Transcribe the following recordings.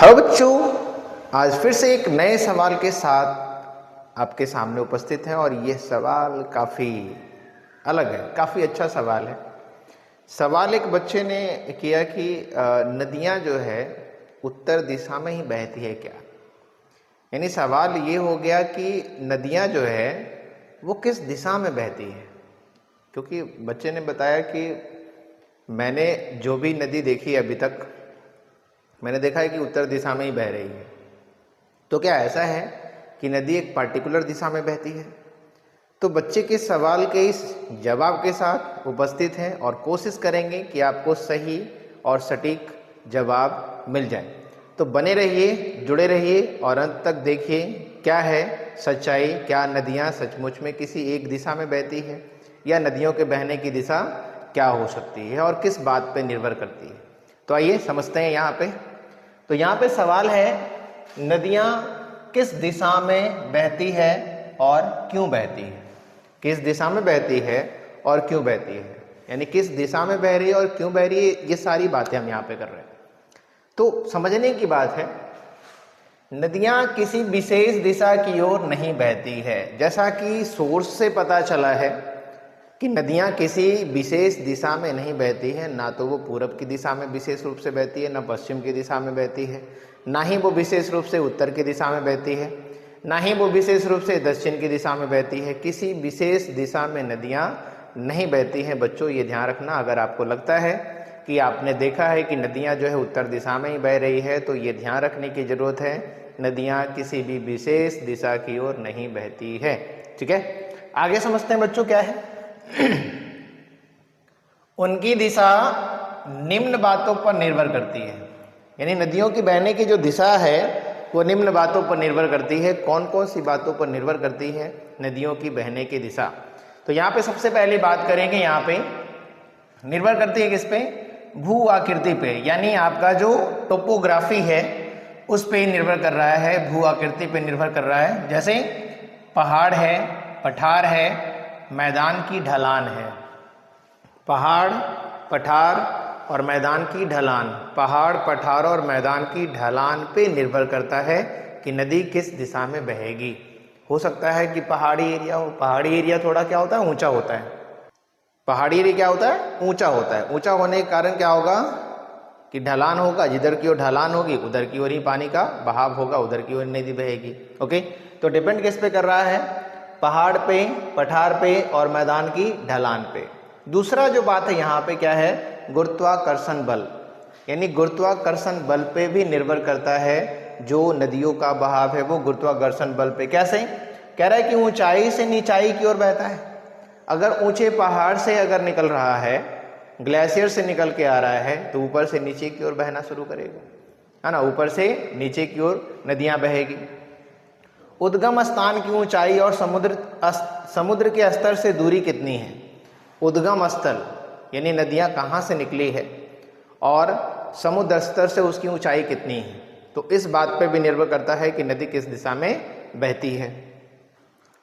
Hello बच्चों, आज फिर से एक नए सवाल के साथ आपके सामने उपस्थित हैं और ये सवाल काफ़ी अलग है, काफ़ी अच्छा सवाल है। सवाल एक बच्चे ने किया कि नदियाँ जो है उत्तर दिशा में ही बहती है क्या? यानी सवाल ये हो गया कि नदियाँ जो है वो किस दिशा में बहती है, क्योंकि बच्चे ने बताया कि मैंने जो भी नदी देखी अभी तक मैंने देखा है कि उत्तर दिशा में ही बह रही है। तो क्या ऐसा है कि नदी एक पार्टिकुलर दिशा में बहती है? तो बच्चे के सवाल के इस जवाब के साथ उपस्थित हैं और कोशिश करेंगे कि आपको सही और सटीक जवाब मिल जाए। तो बने रहिए, जुड़े रहिए और अंत तक देखिए क्या है सच्चाई। क्या नदियाँ सचमुच में किसी एक दिशा में बहती है, या नदियों के बहने की दिशा क्या हो सकती है और किस बात पर निर्भर करती है? तो आइए समझते हैं यहाँ पे। तो यहाँ पे सवाल है, नदियाँ किस दिशा में बहती है और क्यों बहती है? किस दिशा में बहती है और क्यों बहती है, यानी किस दिशा में बह रही है और क्यों बह रही है, ये सारी बातें हम यहाँ पे कर रहे हैं। तो समझने की बात है, नदियाँ किसी विशेष दिशा की ओर नहीं बहती है। जैसा कि सोर्स से पता चला है कि नदियाँ किसी विशेष दिशा में नहीं बहती है, ना तो वो पूरब की दिशा में विशेष रूप से बहती है, ना पश्चिम की दिशा में बहती है, ना ही वो विशेष रूप से उत्तर की दिशा में बहती है, ना ही वो विशेष रूप से दक्षिण की दिशा में बहती है। किसी विशेष दिशा में नदियाँ नहीं बहती हैं। बच्चों ये ध्यान रखना, अगर आपको लगता है कि आपने देखा है कि नदियाँ जो है उत्तर दिशा में ही बह रही है, तो ये ध्यान रखने की जरूरत है, नदियाँ किसी भी विशेष दिशा की ओर नहीं बहती है। ठीक है, आगे समझते हैं बच्चों क्या है। उनकी दिशा निम्न बातों पर निर्भर करती है, यानी नदियों की बहने की जो दिशा है वो निम्न बातों पर निर्भर करती है। कौन कौन सी बातों पर निर्भर करती है नदियों की बहने की दिशा? तो यहाँ पे सबसे पहले बात करेंगे, यहाँ पे निर्भर करती है किस पे? भू आकृति पे, यानी आपका जो टोपोग्राफी है उस पे निर्भर कर रहा है, भू आकृति पे निर्भर कर रहा है। जैसे पहाड़ है, पठार है, मैदान की ढलान है। पहाड़, पठार और मैदान की ढलान, पहाड़, पठार और मैदान की ढलान पे निर्भर करता है कि नदी किस दिशा में बहेगी। हो सकता है कि पहाड़ी एरिया हो, पहाड़ी एरिया थोड़ा क्या होता है, ऊंचा होता है। पहाड़ी एरिया क्या होता है, ऊंचा होता है। ऊंचा होने के कारण क्या होगा कि ढलान होगा, जिधर की ओर ढलान होगी उधर की ओर ही पानी का बहाव होगा, उधर की ओर नदी बहेगी। ओके, तो डिपेंड किस पे कर रहा है? पहाड़ पे, पठार पे और मैदान की ढलान पे। दूसरा जो बात है यहाँ पे क्या है? गुरुत्वाकर्षण बल, यानी गुरुत्वाकर्षण बल पे भी निर्भर करता है जो नदियों का बहाव है वो गुरुत्वाकर्षण बल पे। कैसे? कह रहा है कि ऊंचाई से नीचाई की ओर बहता है। अगर ऊंचे पहाड़ से अगर निकल रहा है, ग्लेशियर से निकल के आ रहा है, तो ऊपर से नीचे की ओर बहना शुरू करेगा, है ना, ऊपर से नीचे की ओर नदियां बहेगी। उद्गम स्थान की ऊंचाई और समुद्र के स्तर से दूरी कितनी है? उद्गम स्थल यानी नदियां कहाँ से निकली है और समुद्र स्तर से उसकी ऊंचाई कितनी है, तो इस बात पर भी निर्भर करता है कि नदी किस दिशा में बहती है।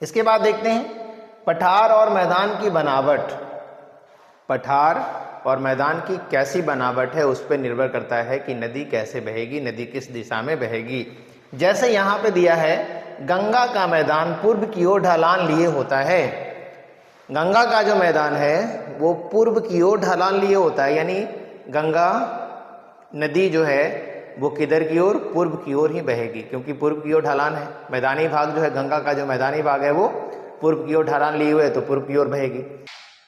इसके बाद देखते हैं पठार और मैदान की बनावट। पठार और मैदान की कैसी बनावट है उस पर निर्भर करता है कि नदी कैसे बहेगी, नदी किस दिशा में बहेगी। जैसे यहाँ पे दिया है, गंगा का मैदान पूर्व की ओर ढलान लिए होता है। गंगा का जो मैदान है वो पूर्व की ओर ढलान लिए होता है, यानी गंगा नदी जो है वो किधर की ओर? पूर्व की ओर ही बहेगी, क्योंकि पूर्व की ओर ढलान है। मैदानी भाग जो है, गंगा का जो मैदानी भाग है वो पूर्व की ओर ढलान लिए हुए, तो पूर्व की ओर बहेगी।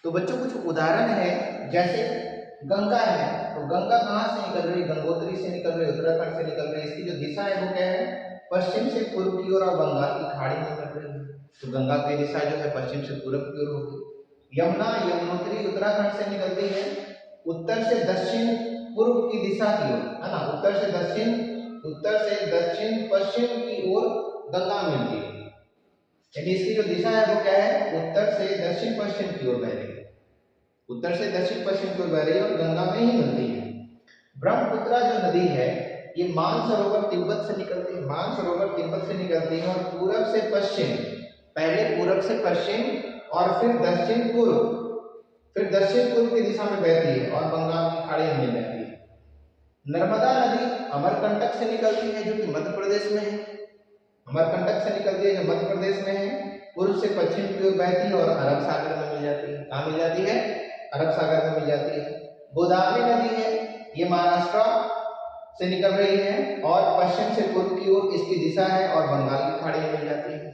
तो बच्चों कुछ उदाहरण है, जैसे गंगा है, तो गंगा कहाँ से निकल रही? गंगोत्री से निकल रही, उत्तराखंड से निकल रही। इसकी जो दिशा है वो क्या है? पश्चिम से पूर्व की ओर और बंगाल की खाड़ी में निकल रही है, तो गंगा की दिशा जो है पश्चिम से पूर्व की ओर होगी। यमुना, यमुनोत्री उत्तराखंड से निकलती है, उत्तर से दक्षिण पूर्व की दिशा की ओर, है ना, उत्तर से दक्षिण पश्चिम की ओर गंगा मिलती है। यानी इसकी जो दिशा है वो क्या है? उत्तर से दक्षिण पश्चिम की ओर बह रही है, उत्तर से दक्षिण पश्चिम की ओर बह रही है और गंगा में ही मिलती है। ब्रह्मपुत्रा जो नदी है ये मानसरोवर तिब्बत से निकलती है, मानसरोवर तिब्बत से निकलती है और पूरब से पश्चिम, पहले पूरब से पश्चिम और फिर दक्षिण पूर्व की दिशा में बहती है और बंगाल की खाड़ी में बहती है। नर्मदा नदी अमरकंटक से निकलती है जो कि मध्य प्रदेश में है, अमरकंटक से निकलती है जो मध्य प्रदेश में है, पूर्व से पश्चिम की ओर बहती है और अरब सागर में मिल जाती है। कहाँ मिल जाती है? अरब सागर में मिल जाती है। गोदावरी नदी है, ये महाराष्ट्र से निकल रही है और पश्चिम से पूर्व की ओर इसकी दिशा है और बंगाल की खाड़ी में मिल जाती है।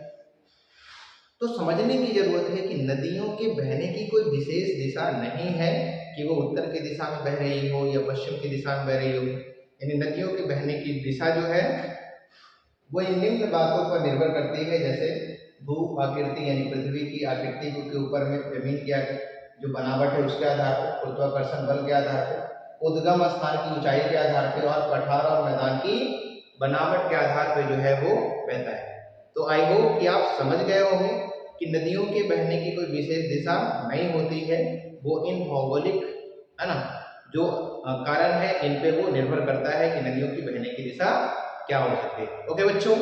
तो समझने की जरूरत है कि नदियों के बहने की कोई विशेष दिशा नहीं है कि वो उत्तर की दिशा में बह रही हो या पश्चिम की दिशा में बह रही हो। यानी नदियों के बहने की दिशा जो है वो इन निम्न बातों पर निर्भर करती है, जैसे भू आकृति यानी पृथ्वी की आकृति के ऊपर में जमीन की जो बनावट है उसके आधार पर, गुरुत्वाकर्षण बल के आधार पर, उद्गम स्थान की ऊंचाई के आधार पर और पठार और मैदान की बनावट के आधार पर जो है वो बहता है। तो आई होप कि आप समझ गए होंगे कि नदियों के बहने की कोई विशेष दिशा नहीं होती है, वो इन भौगोलिक है ना जो कारण है इन पे वो निर्भर करता है कि नदियों की बहने की दिशा क्या हो सकती है। ओके बच्चों,